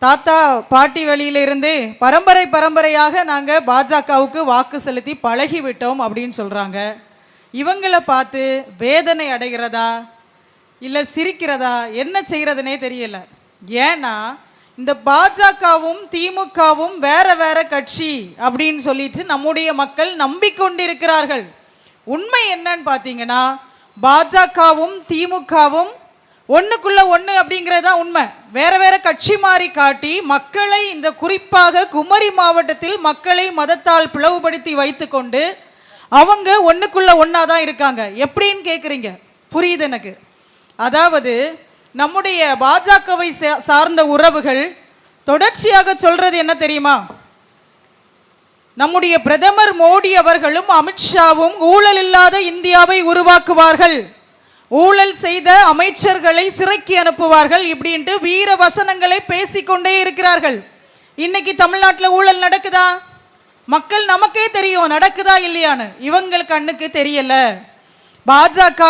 தாத்தா பாட்டி வழியிலிருந்து பரம்பரையாக நாங்கள் பாஜகவுக்கு வாக்கு செலுத்தி பழகிவிட்டோம் அப்படின்னு சொல்கிறாங்க. இவங்களை பார்த்து வேதனை அடைகிறதா இல்லை சிரிக்கிறதா என்ன செய்கிறதுனே தெரியல. ஏன்னா இந்த பாஜகவும் திமுகவும் வேற கட்சி அப்படின்னு சொல்லிட்டு நம்முடைய மக்கள் நம்பிக்கொண்டிருக்கிறார்கள். உண்மை என்னன்னு பார்த்தீங்கன்னா பாஜகவும் திமுகவும் ஒன்றுக்குள்ள ஒன்று அப்படிங்கிறது தான் உண்மை. வேற கட்சி மாறி காட்டி மக்களை, இந்த குறிப்பாக குமரி மாவட்டத்தில் மக்களை மதத்தால் பிளவுபடுத்தி வைத்து கொண்டு அவங்க ஒன்றுக்குள்ள ஒன்றா தான் இருக்காங்க. எப்படின்னு கேட்குறீங்க? புரியுது எனக்கு. அதாவது நம்முடைய பாஜகவை சார்ந்த உறவுகள் தொடர்ச்சியாக சொல்றது என்ன தெரியுமா? நம்முடைய பிரதமர் மோடி அவர்களும் அமித்ஷாவும் ஊழல் இல்லாத இந்தியாவை உருவாக்குவார்கள், ஊழல் செய்த அமைச்சர்களை சிறைக்கு அனுப்புவார்கள் இப்படின்ட்டு வீர வசனங்களை பேசிக்கொண்டே இருக்கிறார்கள். இன்னைக்கு தமிழ்நாட்டில் ஊழல் நடக்குதா? மக்கள் நமக்கே தெரியும் நடக்குதா இல்லையான்னு. இவங்கள் கண்ணுக்கு தெரியல. பாஜக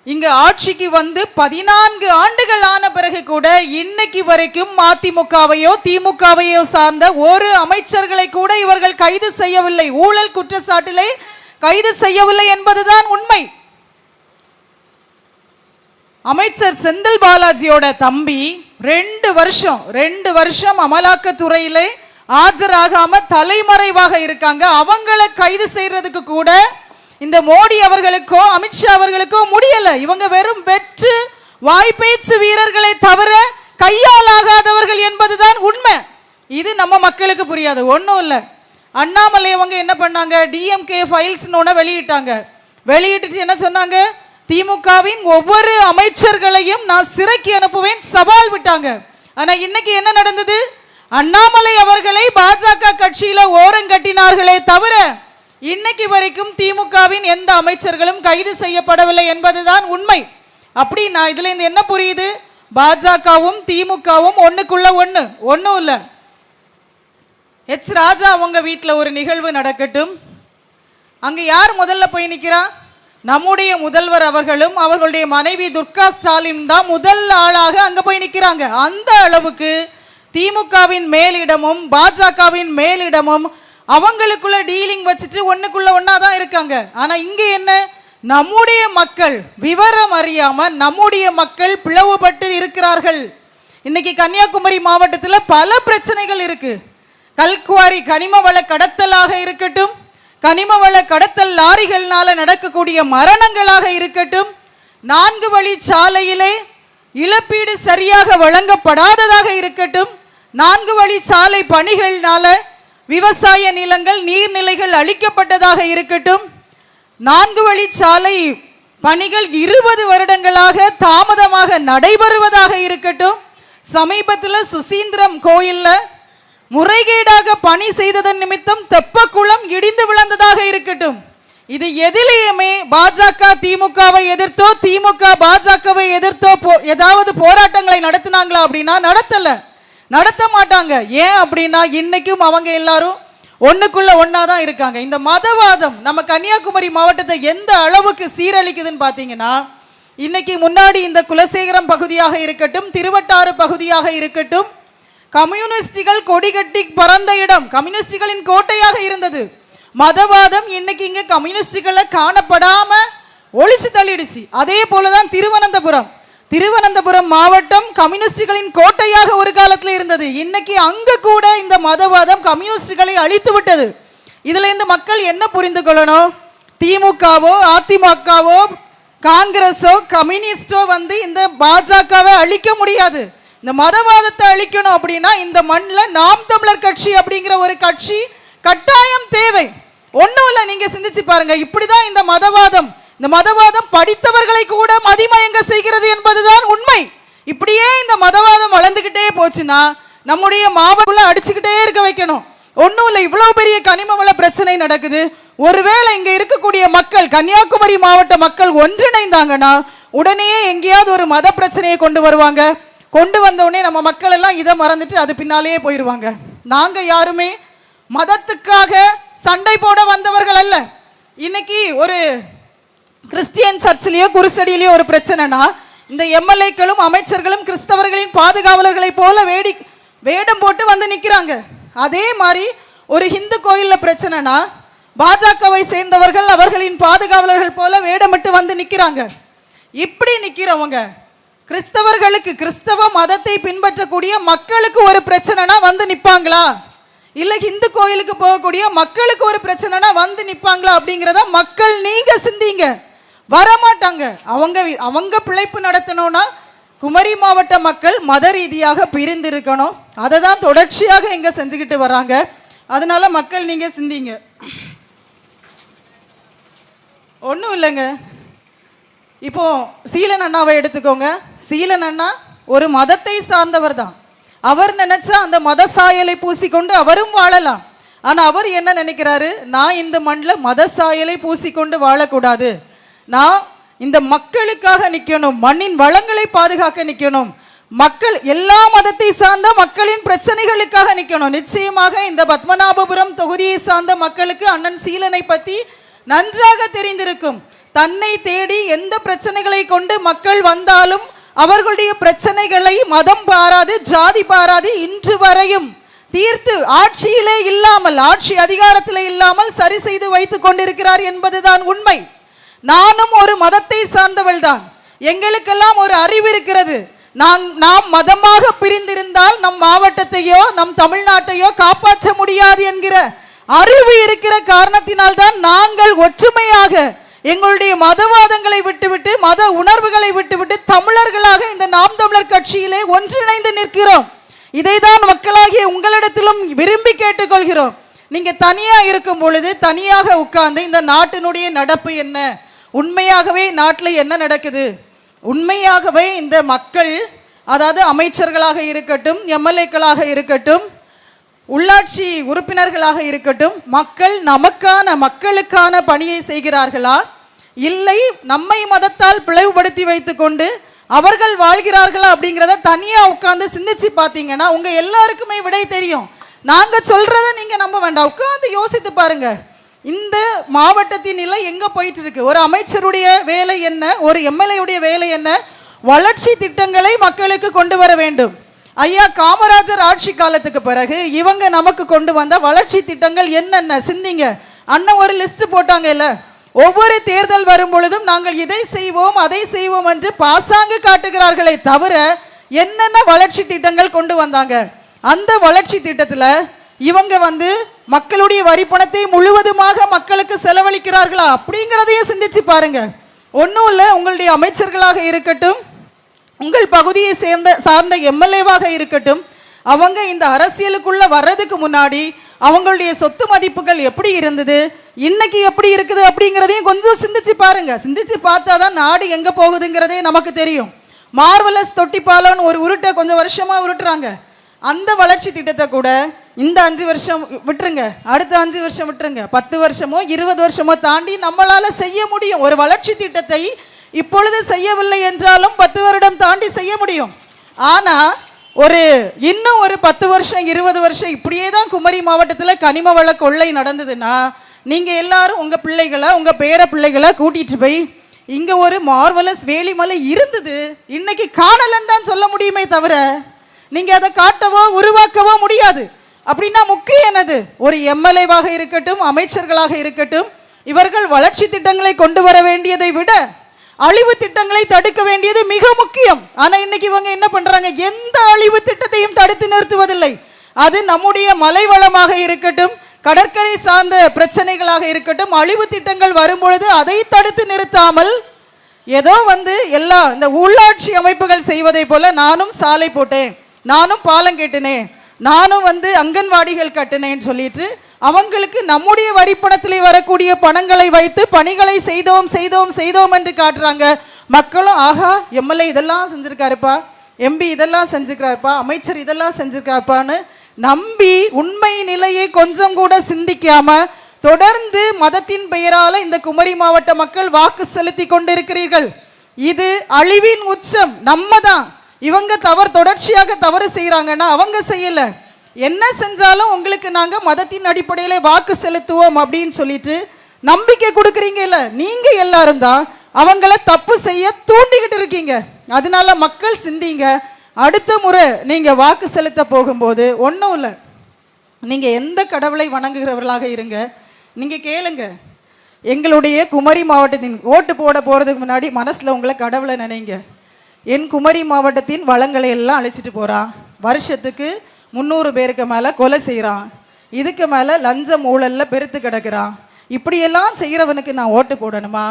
இங்க ஆட்சிக்கு வந்து 14 ஆண்டுகள் ஆன பிறகு கூட இன்னைக்கு வரைக்கும் அதிமுகவையோ திமுகவையோ சார்ந்த ஒரு அமைச்சர்களை கூட இவர்கள் கைது செய்யவில்லை. ஊழல் குற்றச்சாட்டிலே கைது செய்யவில்லை என்பதுதான் உண்மை. அமைச்சர் செந்தில் பாலாஜியோட தம்பி 2 வருஷம் அமலாக்கத்துறையிலே ஆஜராகாம தலைமறைவாக இருக்காங்க. அவங்களை கைது செய்யறதுக்கு கூட இந்த மோடி அவர்களுக்கோ அமித்ஷா அவர்களுக்கோ முடியல. இவங்க வெறும் வெற்று வாய்ப்பேச்சு வீரர்களை தவிர கையால் ஆகாதவர்கள் என்பதுதான் உண்மை. இது நம்ம மக்களுக்கு புரியாது. ஒன்றும் இல்லை. அண்ணாமலை அவங்க என்ன பண்ணாங்க? டிஎம்கே ஃபைல்ஸ்னு வெளியிட்டாங்க. வெளியிட்டு என்ன சொன்னாங்க? திமுகவின் ஒவ்வொரு அமைச்சர்களையும் நான் சிறைக்கு அனுப்புவேன் சவால் விட்டாங்க. ஆனா இன்னைக்கு என்ன நடந்தது? அண்ணாமலை அவர்களை பாஜக கட்சியில ஓரங்கட்டினார்களே தவிர இன்னைக்கு வரைக்கும் திமுகவின் எந்த அமைச்சர்களும் கைது செய்யப்படவில்லை என்பதுதான் உண்மை. அப்படின்னா இதுல இருந்து என்ன புரியுது? பாஜகவும் திமுகவும் ஒண்ணுக்குள்ள ஒண்ணு, ஒன்றும் இல்லை. எச் ராஜா அவங்க வீட்டில் ஒரு நிகழ்வு நடக்கட்டும். அங்க யார் முதல்ல போய் நிற்கிறா? நம்முடைய முதல்வர் அவர்களும் அவர்களுடைய மனைவி துர்கா ஸ்டாலின் தான் முதல் ஆளாக அங்க போய் நிற்கிறாங்க. அந்த அளவுக்கு திமுகவின் மேலிடமும் பாஜகவின் மேலிடமும் அவங்களுக்குள்ள டீலிங் வச்சுட்டு ஒண்ணுக்குள்ள ஒன்னா தான் இருக்காங்க. ஆனா இங்க என்ன? நம்முடைய மக்கள் விவரம் அறியாம நம்முடைய மக்கள் பிளவுபட்டு இருக்கிறார்கள். இன்னைக்கு கன்னியாகுமரி மாவட்டத்தில் பல பிரச்சனைகள் இருக்கு. கல்குவாரி கனிம வள கடத்தலாக இருக்கட்டும், கனிம வள கடத்தல் லாரிகள்னால நடக்கக்கூடிய மரணங்களாக இருக்கட்டும், 4 வழி சாலையிலே இழப்பீடு சரியாக வழங்கப்படாததாக இருக்கட்டும், 4 வழி சாலை பணிகள்னால விவசாய நிலங்கள் நீர்நிலைகள் அளிக்கப்பட்டதாக இருக்கட்டும், 4 வழி சாலை பணிகள் 20 வருடங்களாக தாமதமாக நடைபெறுவதாக இருக்கட்டும், சமீபத்தில் சுசீந்திரம் கோயில்ல முறைகேடாக பணி செய்ததன் நிமித்தம் தெப்பக்குளம் இடிந்து விழுந்ததாக இருக்கட்டும், இது எதிலேயுமே பாஜக திமுகவை எதிர்த்தோ திமுக பாஜகவை எதிர்த்தோ ஏதாவது போராட்டங்களை நடத்தினாங்களா அப்படின்னா நடத்த மாட்டாங்க. ஏன் அப்படின்னா இன்னைக்கும் அவங்க எல்லாரும் ஒண்ணுக்குள்ள ஒன்னா தான் இருக்காங்க. இந்த மதவாதம் நம்ம கன்னியாகுமரி மாவட்டத்தை எந்த அளவுக்கு சீரழிக்குதுன்னு பாத்தீங்கன்னா, இன்னைக்கு முன்னாடி இந்த குலசேகரம் பகுதியாக இருக்கட்டும், திருவட்டாறு பகுதியாக இருக்கட்டும், கம்யூனிஸ்டுகள் கொடி கட்டி பறந்த இடம், கம்யூனிஸ்டுகளின் கோட்டையாக இருந்தது. மதவாதம் இன்னைக்கு இங்க கம்யூனிஸ்டுகளை காணப்படாம ஒழிச்சு தள்ளிடுச்சு. அதே போலதான் திருவனந்தபுரம் மாவட்டம் கம்யூனிஸ்டுகளின் கோட்டையாக ஒரு காலத்தில் இருந்தது. இன்னைக்கு அங்க கூட இந்த மதவாதம் கம்யூனிஸ்டுகளை அழித்து விட்டது. இதுல இருந்து மக்கள் என்ன புரிந்து கொள்ளணும்? திமுகவோ அதிமுகவோ காங்கிரஸோ கம்யூனிஸ்டோ வந்து இந்த பாஜகவை அழிக்க முடியாது. இந்த மதவாதத்தை அழிக்கணும் அப்படின்னா இந்த மண்ணில் நாம் தமிழர் கட்சி அப்படிங்கிற ஒரு கட்சி கட்டாயம் தேவை. ஒன்றும் இல்லை, நீங்க சிந்திச்சு பாருங்க. இப்படிதான் இந்த மதவாதம் படித்தவர்களை கூட மதிமயங்க செய்கிறது என்பதுதான் உண்மை. இப்படியே இந்த மதவாதம் வளர்ந்துகிட்டே போச்சுன்னா நம்முடைய மாவட்டத்தில் அடிச்சுக்கிட்டே இருக்க வைக்கணும். ஒன்றும் இல்லை, இவ்வளவு பெரிய கனிம வள பிரச்சனை நடக்குது. ஒருவேளை இங்க இருக்கக்கூடிய மக்கள், கன்னியாகுமரி மாவட்ட மக்கள் ஒன்றிணைந்தாங்கன்னா உடனே எங்கேயாவது ஒரு மத பிரச்சனையை கொண்டு வருவாங்க. கொண்டு வந்தவுடனே நம்ம மக்கள் எல்லாம் இதை மறந்துட்டு அது பின்னாலேயே போயிடுவாங்க. நாங்க யாருமே மதத்துக்காக சண்டை போட வந்தவர்கள் அல்ல. இன்னைக்கு ஒரு கிறிஸ்டியன் சர்ச்சிலேயோ குருசடியிலேயோ ஒரு பிரச்சனைனா இந்த எம்எல்ஏக்களும் அமைச்சர்களும் கிறிஸ்தவர்களின் பாதுகாவலர்களை போல வேடம் போட்டு வந்து நிக்கிறாங்க. அதே மாதிரி ஒரு இந்து கோயில்ல பிரச்சனைனா பாஜகவை சேர்ந்தவர்கள் அவர்களின் பாதுகாவலர்கள் போல வேடமிட்டு வந்து நிக்கிறாங்க. இப்படி நிக்கிறவங்க கிறிஸ்தவர்களுக்கு, கிறிஸ்தவ மதத்தை பின்பற்றக்கூடிய மக்களுக்கு ஒரு பிரச்சனைனா வந்து நிப்பாங்களா? இல்ல இந்து கோயிலுக்கு போகக்கூடிய மக்களுக்கு ஒரு பிரச்சனைனா வந்து நிப்பாங்களா அப்படிங்கிறத மக்கள் நீங்க சிந்திங்க. வரமாட்டாங்க. அவங்க பிழைப்பு நடத்தணும்னா குமரி மாவட்ட மக்கள் மத ரீதியாக பிரிந்து இருக்கணும். அதை தான் தொடர்ச்சியாக இங்க செஞ்சுக்கிட்டு வராங்க. அதனால மக்கள் நீங்க சிந்திங்க. ஒன்றும் இல்லைங்க. இப்போ சீலன் அண்ணாவை எடுத்துக்கோங்க. சீலன் அண்ணா ஒரு மதத்தை சார்ந்தவர் தான். அவர் நினைச்சா அந்த மத சாயலை பூசிக்கொண்டு அவரும் வாழலாம். ஆனா அவர் என்ன நினைக்கிறாரு, நான் இந்த மண்ணில் மத சாயலை பூசிக்கொண்டு வாழக்கூடாது, நான் இந்த மக்களுக்காக நிற்கணும், மண்ணின் வளங்களை பாதுகாக்க நிற்கணும், மக்கள் எல்லா மதத்தை சார்ந்த மக்களின் பிரச்சனைகளுக்காக நிற்கணும். நிச்சயமாக இந்த பத்மநாபபுரம் தொகுதியை சார்ந்த மக்களுக்கு அண்ணன் சீலனை பற்றி நன்றாக தெரிந்திருக்கும். தன்னை தேடி எந்த பிரச்சனைகளை கொண்டு மக்கள் வந்தாலும் அவர்களுடைய பிரச்சனைகளை மதம் பாராது, ஜாதி பாராது இன்று வரையும் தீர்த்து ஆட்சியிலே இல்லாமல், ஆட்சி அதிகாரத்திலே இல்லாமல் சரி செய்து வைத்துக் கொண்டிருக்கிறார் என்பதுதான் உண்மை. நானும் ஒரு மதத்தை சார்ந்தவள் தான். எங்களுக்கெல்லாம் ஒரு அறிவு இருக்கிறது. நாம் மதமாக பிரிந்திருந்தால் நம் மாவட்டத்தையோ நம் தமிழ்நாட்டையோ காப்பாற்ற முடியாது என்கிற அறிவு இருக்கிற காரணத்தினால் தான் நாங்கள் ஒற்றுமையாக எங்களுடைய மதவாதங்களை விட்டுவிட்டு, மத உணர்வுகளை விட்டுவிட்டு தமிழர்களாக இந்த நாம் தமிழர் கட்சியிலே ஒன்றிணைந்து நிற்கிறோம். இதைதான் மக்களாகிய உங்களிடத்திலும் விரும்பி கேட்டுக்கொள்கிறோம். நீங்க தனியா இருக்கும் பொழுது தனியாக உட்கார்ந்து இந்த நாட்டினுடைய நடப்பு என்ன, உண்மையாகவே நாட்டில் என்ன நடக்குது, உண்மையாகவே இந்த மக்கள், அதாவது அமைச்சர்களாக இருக்கட்டும், எம்எல்ஏக்களாக இருக்கட்டும், உள்ளாட்சி உறுப்பினர்களாக இருக்கட்டும், மக்கள் நமக்கான மக்களுக்கான பணியை செய்கிறார்களா, இல்லை நம்மை மதத்தால் பிளவுபடுத்தி வைத்துக் கொண்டு அவர்கள் வாழ்கிறார்களா அப்படிங்கிறத தனியா உட்கார்ந்து சிந்திச்சு பார்த்தீங்கன்னா உங்க எல்லாருக்குமே விடை தெரியும். நாங்க சொல்றத நீங்க நம்ப வேண்டாம், உட்கார்ந்து யோசித்து பாருங்க. இந்த மாவட்டத்தின் நிலை எங்க போயிட்டு இருக்கு? ஒரு அமைச்சருடைய வேலை என்ன, ஒரு எம்எல்ஏ வேலை என்ன? வளர்ச்சி திட்டங்களை மக்களுக்கு கொண்டு வர வேண்டும். ஐயா காமராஜர் ஆட்சி காலத்துக்கு பிறகு இவங்க நமக்கு கொண்டு வந்த வளர்ச்சி திட்டங்கள் என்னென்ன சிந்திங்க. அண்ணன் ஒரு லிஸ்ட் போட்டாங்க இல்ல, ஒவ்வொரு தேர்தல் வரும் பொழுதும் நாங்கள் இதை செய்வோம் அதை செய்வோம் என்று பாசாங்கு காட்டுகிறார்களே தவிர என்னென்ன வளர்ச்சி திட்டங்கள் கொண்டு வந்தாங்க? அந்த வளர்ச்சி திட்டத்துல இவங்க மக்களுடைய வரி பணத்தை முழுவதுமாக மக்களுக்கு செலவழிக்கிறார்களா அப்படிங்கிறதையும் சிந்திச்சு பாருங்க. ஒன்றும் இல்லை, உங்களுடைய அமைச்சர்களாக இருக்கட்டும், உங்கள் பகுதியை சார்ந்த எம்எல்ஏவாக இருக்கட்டும், அவங்க இந்த அரசியலுக்குள்ள வர்றதுக்கு முன்னாடி அவங்களுடைய சொத்து மதிப்புகள் எப்படி இருந்தது, இன்னைக்கு எப்படி இருக்குது அப்படிங்கிறதையும் கொஞ்சம் சிந்திச்சு பாருங்க. சிந்திச்சு பார்த்தாதான் நாடு எங்க போகுதுங்கிறதே நமக்கு தெரியும். மார்வலஸ் தொட்டிப்பாலம்னு ஒரு உருட்டை கொஞ்சம் வருஷமா உருட்டுறாங்க. அந்த வளர்ச்சி திட்டத்தை கூட இந்த 5 வருஷம் விட்டுருங்க, அடுத்த 5 வருஷம் விட்டுருங்க, 10 வருஷமோ 20 வருஷமோ தாண்டி நம்மளால செய்ய முடியும். ஒரு வளர்ச்சி திட்டத்தை இப்பொழுது செய்யவில்லை என்றாலும் 10 வருடம் தாண்டி செய்ய முடியும். ஆனா இன்னும் ஒரு 10 வருஷம் 20 வருஷம் இப்படியே தான் குமரி மாவட்டத்தில் கனிம வள கொள்ளை நடந்ததுன்னா நீங்க எல்லாரும் உங்க பிள்ளைகளை, உங்க பேர பிள்ளைகளை கூட்டிட்டு போய் இங்க ஒரு மார்வலஸ் வேலிமலை இருந்தது இன்னைக்கு காணலன்னு தான் சொல்ல முடியுமே தவிர நீங்க அதை காட்டவோ உருவாக்கவோ முடியாது. அப்படின்னா முக்கியம் என்னது? ஒரு எம்எல்ஏவாக இருக்கட்டும், அமைச்சர்களாக இருக்கட்டும், இவர்கள் வளர்ச்சி திட்டங்களை கொண்டு வர வேண்டியதை விட அழிவு திட்டங்களை தடுக்க வேண்டியது மிக முக்கியம். ஆனா இன்னைக்கு இவங்க என்ன பண்றாங்க? எந்த அழிவு திட்டத்தையும் தடுத்து நிறுத்துவதில்லை. அது நம்முடைய மலை வளமாக இருக்கட்டும், கடற்கரை சார்ந்த பிரச்சனைகளாக இருக்கட்டும், அழிவு திட்டங்கள் வரும்பொழுது அதை தடுத்து நிறுத்தாமல் ஏதோ எல்லா இந்த உள்ளாட்சி அமைப்புகள் செய்வதை போல நானும் சாலை போட்டேன், நானும் பாலம் கேட்டினேன், நானும் அங்கன்வாடிகள் கட்டினேன்னு சொல்லிட்டு அவங்களுக்கு நம்முடைய வரிப்பணத்திலே வரக்கூடிய பணங்களை வைத்து பணிகளை செய்தோம் செய்தோம் செய்தோம் என்று காட்டுறாங்க. மக்களும் ஆஹா எம்எல்ஏ இதெல்லாம் செஞ்சிருக்காருப்பா, எம்பி இதெல்லாம் செஞ்சுக்கிறாருப்பா, அமைச்சர் இதெல்லாம் செஞ்சிருக்காருப்பான்னு நம்பி உண்மை நிலையை கொஞ்சம் கூட சிந்திக்காம தொடர்ந்து மதத்தின் பெயரால இந்த குமரி மாவட்ட மக்கள் வாக்கு செலுத்தி கொண்டிருக்கிறீர்கள். இது அழிவின் உச்சம். நம்ம தான் இவங்க தொடர்ச்சியாக தவறு செய்யறாங்கன்னா அவங்க செய்யல, என்ன செஞ்சாலும் உங்களுக்கு நாங்க மதத்தின் அடிப்படையில வாக்கு செலுத்துவோம் அப்படின்னு சொல்லிட்டு நம்பிக்கை கொடுக்குறீங்க இல்ல, நீங்க எல்லாரும் தான் அவங்கள தப்பு செய்ய தூண்டிக்கிட்டு இருக்கீங்க. அதனால மக்கள் சிந்திங்க. அடுத்த முறை நீங்க வாக்கு செலுத்த போகும்போது ஒன்றும் இல்லை, நீங்க எந்த கடவுளை வணங்குகிறவர்களாக இருங்க, நீங்க கேளுங்க. எங்களுடைய குமரி மாவட்டத்தின் ஓட்டு போட போறதுக்கு முன்னாடி மனசுல உங்களை கடவுளை நினைங்க. என் குமரி மாவட்டத்தின் வளங்களை எல்லாம் அழிச்சிட்டு போறான், வருஷத்துக்கு 300 பேருக்கு மேல கொலை செய்கிறான், இதுக்கு மேல லஞ்சம் ஊழல்ல பெருத்து கிடக்கிறான், இப்படியெல்லாம் செய்கிறவனுக்கு நான் ஓட்டு போடணுமா?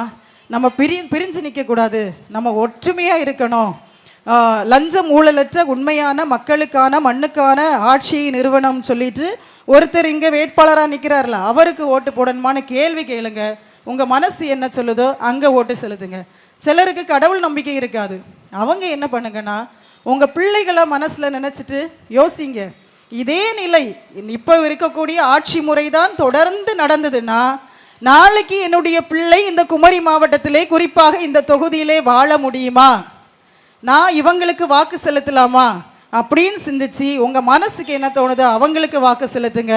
நம்ம பிரிஞ்சு நிற்கக்கூடாது, நம்ம ஒற்றுமையாக இருக்கணும். லஞ்சம் ஊழலற்ற உண்மையான மக்களுக்கான மண்ணுக்கான ஆட்சி நிறுவனம் சொல்லிட்டு ஒருத்தர் இங்கே வேட்பாளராக நிற்கிறார்ல, அவருக்கு ஓட்டு போடணுமான்னு கேள்வி கேளுங்க. உங்கள் மனசு என்ன சொல்லுதோ அங்கே ஓட்டு செலுத்துங்க. சிலருக்கு கடவுள் நம்பிக்கை இருக்காது, அவங்க என்ன பண்ணுங்கன்னா உங்கள் பிள்ளைகளை மனசில் நினச்சிட்டு யோசிங்க. இதே நிலை இப்போ இருக்கக்கூடிய ஆட்சி முறை தான் தொடர்ந்து நடந்ததுன்னா நாளைக்கு என்னுடைய பிள்ளை இந்த குமரி மாவட்டத்திலே குறிப்பாக இந்த தொகுதியிலே வாழ முடியுமா? நான் இவங்களுக்கு வாக்கு செலுத்தலாமா அப்படின்னு சிந்திச்சு உங்கள் மனசுக்கு என்ன தோணுதோ அவங்களுக்கு வாக்கு செலுத்துங்க.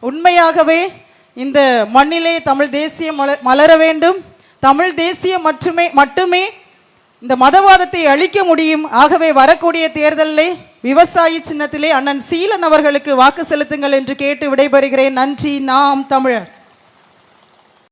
உண்மையாகவே இந்த மண்ணிலே தமிழ் தேசியம் மலர வேண்டும். தமிழ் தேசியம் மட்டுமே இந்த மதவாதத்தை அழிக்க முடியும். ஆகவே வரக்கூடிய தேர்தலிலே விவசாயி சின்னத்திலே அண்ணன் சீலன் அவர்களுக்கு வாக்கு செலுத்துங்கள் என்று கேட்டு விடைபெறுகிறேன். நன்றி. நாம் தமிழர்.